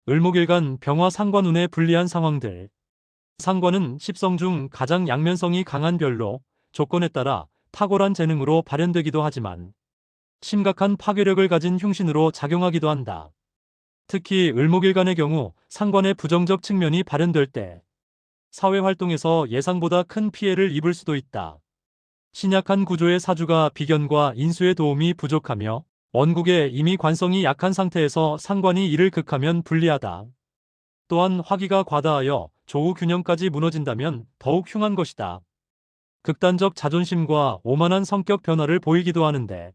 을목일간 병화 상관운에 불리한 상황들. 상관은 십성 중 가장 양면성이 강한 별로 조건에 따라 탁월한 재능으로 발현되기도 하지만 심각한 파괴력을 가진 흉신으로 작용하기도 한다. 특히 을목일간의 경우 상관의 부정적 측면이 발현될 때 사회활동에서 예상보다 큰 피해를 입을 수도 있다. 신약한 구조의 사주가 비견과 인수의 도움이 부족하며 원국에 이미 관성이 약한 상태에서 상관이 이를 극하면 불리하다. 또한 화기가 과다하여 조후 균형까지 무너진다면 더욱 흉한 것이다. 극단적 자존심과 오만한 성격 변화를 보이기도 하는데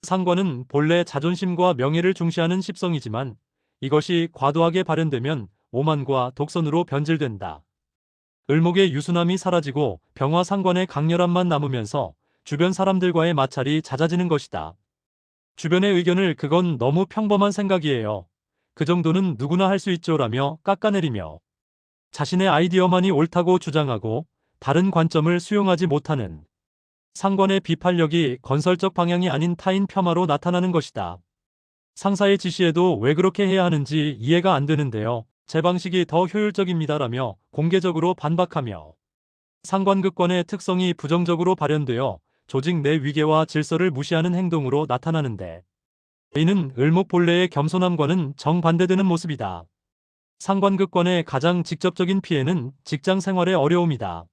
상관은 본래 자존심과 명예를 중시하는 십성이지만 이것이 과도하게 발현되면 오만과 독선으로 변질된다. 을목의 유순함이 사라지고 병화 상관의 강렬함만 남으면서 주변 사람들과의 마찰이 잦아지는 것이다. 주변의 의견을 그건 너무 평범한 생각이에요. 그 정도는 누구나 할 수 있죠라며 깎아내리며 자신의 아이디어만이 옳다고 주장하고 다른 관점을 수용하지 못하는 상관의 비판력이 건설적 방향이 아닌 타인 폄하로 나타나는 것이다. 상사의 지시에도 왜 그렇게 해야 하는지 이해가 안 되는데요. 제 방식이 더 효율적입니다라며 공개적으로 반박하며 상관극권의 특성이 부정적으로 발현되어 조직 내 위계와 질서를 무시하는 행동으로 나타나는데 이는 을목 본래의 겸손함과는 정반대되는 모습이다. 상관극권의 가장 직접적인 피해는 직장 생활의 어려움이다.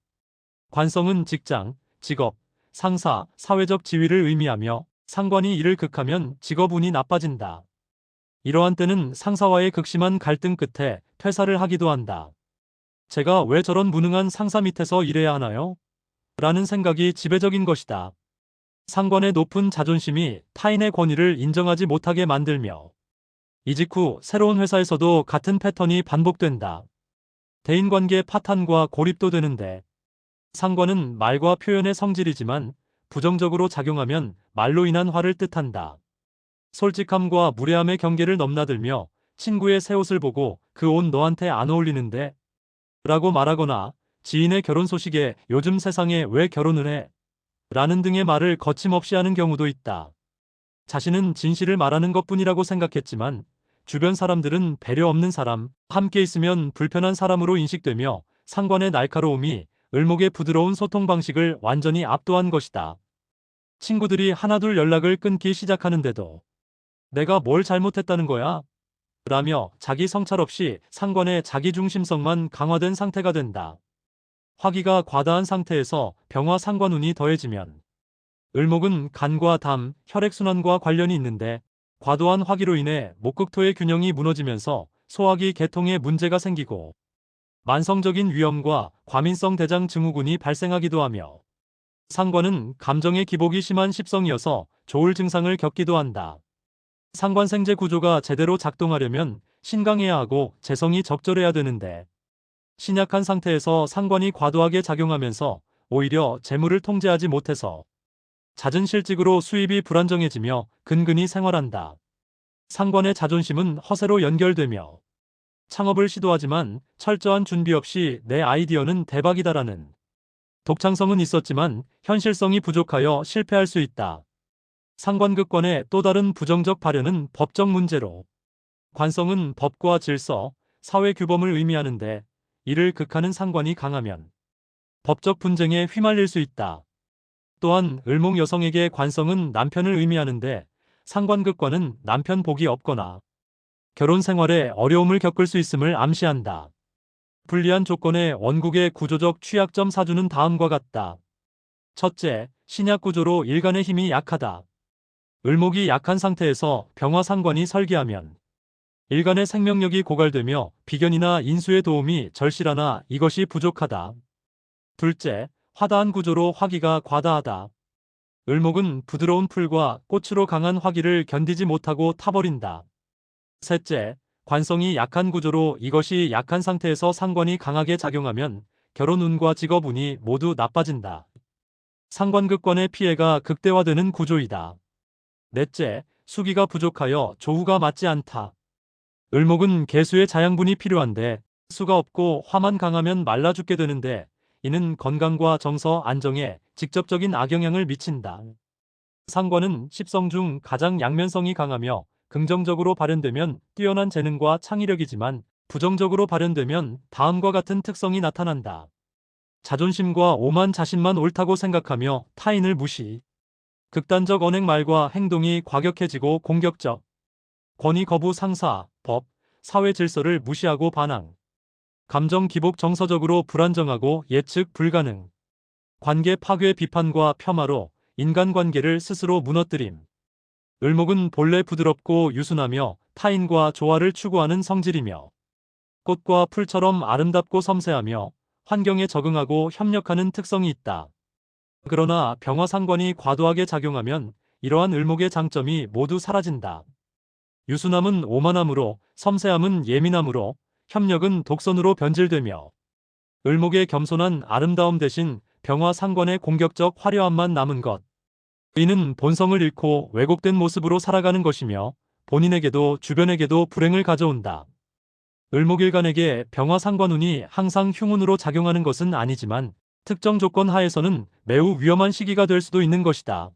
관성은 직장, 직업, 상사, 사회적 지위를 의미하며 상관이 이를 극하면 직업운이 나빠진다. 이러한 때는 상사와의 극심한 갈등 끝에 퇴사를 하기도 한다. 제가 왜 저런 무능한 상사 밑에서 일해야 하나요? 라는 생각이 지배적인 것이다. 상관의 높은 자존심이 타인의 권위를 인정하지 못하게 만들며 이직 후 새로운 회사에서도 같은 패턴이 반복된다. 대인관계 파탄과 고립도 되는데 상관은 말과 표현의 성질이지만 부정적으로 작용하면 말로 인한 화를 뜻한다. 솔직함과 무례함의 경계를 넘나들며 친구의 새 옷을 보고 그 옷 너한테 안 어울리는데? 라고 말하거나 지인의 결혼 소식에 요즘 세상에 왜 결혼을 해? 라는 등의 말을 거침없이 하는 경우도 있다. 자신은 진실을 말하는 것뿐이라고 생각했지만 주변 사람들은 배려 없는 사람, 함께 있으면 불편한 사람으로 인식되며 상관의 날카로움이 을목의 부드러운 소통 방식을 완전히 압도한 것이다. 친구들이 하나둘 연락을 끊기 시작하는데도 내가 뭘 잘못했다는 거야? 라며 자기 성찰 없이 상관의 자기중심성만 강화된 상태가 된다. 화기가 과다한 상태에서 병화 상관운이 더해지면 을목은 간과 담, 혈액순환과 관련이 있는데 과도한 화기로 인해 목극토의 균형이 무너지면서 소화기 계통에 문제가 생기고 만성적인 위염과 과민성 대장 증후군이 발생하기도 하며 상관은 감정의 기복이 심한 십성이어서 조울 증상을 겪기도 한다. 상관생재 구조가 제대로 작동하려면 신강해야 하고 재성이 적절해야 되는데 신약한 상태에서 상관이 과도하게 작용하면서 오히려 재물을 통제하지 못해서 잦은 실직으로 수입이 불안정해지며 근근히 생활한다. 상관의 자존심은 허세로 연결되며 창업을 시도하지만 철저한 준비 없이 내 아이디어는 대박이다라는 독창성은 있었지만 현실성이 부족하여 실패할 수 있다. 상관극권의 또 다른 부정적 발현은 법적 문제로 관성은 법과 질서, 사회 규범을 의미하는데 이를 극하는 상관이 강하면 법적 분쟁에 휘말릴 수 있다. 또한 을목 여성에게 관성은 남편을 의미하는데 상관극과는 남편 복이 없거나 결혼 생활에 어려움을 겪을 수 있음을 암시한다. 불리한 조건의 원국의 구조적 취약점 사주는 다음과 같다. 첫째, 신약 구조로 일간의 힘이 약하다. 을목이 약한 상태에서 병화 상관이 설계하면 일간의 생명력이 고갈되며 비견이나 인수의 도움이 절실하나 이것이 부족하다. 둘째, 화다한 구조로 화기가 과다하다. 을목은 부드러운 풀과 꽃으로 강한 화기를 견디지 못하고 타버린다. 셋째, 관성이 약한 구조로 이것이 약한 상태에서 상관이 강하게 작용하면 결혼운과 직업운이 모두 나빠진다. 상관극권의 피해가 극대화되는 구조이다. 넷째, 수기가 부족하여 조후가 맞지 않다. 을목은 개수의 자양분이 필요한데 수가 없고 화만 강하면 말라 죽게 되는데 이는 건강과 정서, 안정에 직접적인 악영향을 미친다. 상관은 십성 중 가장 양면성이 강하며 긍정적으로 발현되면 뛰어난 재능과 창의력이지만 부정적으로 발현되면 다음과 같은 특성이 나타난다. 자존심과 오만 자신만 옳다고 생각하며 타인을 무시. 극단적 언행 말과 행동이 과격해지고 공격적. 권위 거부 상사, 법, 사회 질서를 무시하고 반항. 감정 기복 정서적으로 불안정하고 예측 불가능. 관계 파괴 비판과 폄하로 인간관계를 스스로 무너뜨림. 을목은 본래 부드럽고 유순하며 타인과 조화를 추구하는 성질이며 꽃과 풀처럼 아름답고 섬세하며 환경에 적응하고 협력하는 특성이 있다. 그러나 병화상관이 과도하게 작용하면 이러한 을목의 장점이 모두 사라진다. 유순함은 오만함으로, 섬세함은 예민함으로, 협력은 독선으로 변질되며 을목의 겸손한 아름다움 대신 병화상관의 공격적 화려함만 남은 것. 이는 본성을 잃고 왜곡된 모습으로 살아가는 것이며 본인에게도 주변에게도 불행을 가져온다. 을목일간에게 병화상관운이 항상 흉운으로 작용하는 것은 아니지만 특정 조건 하에서는 매우 위험한 시기가 될 수도 있는 것이다.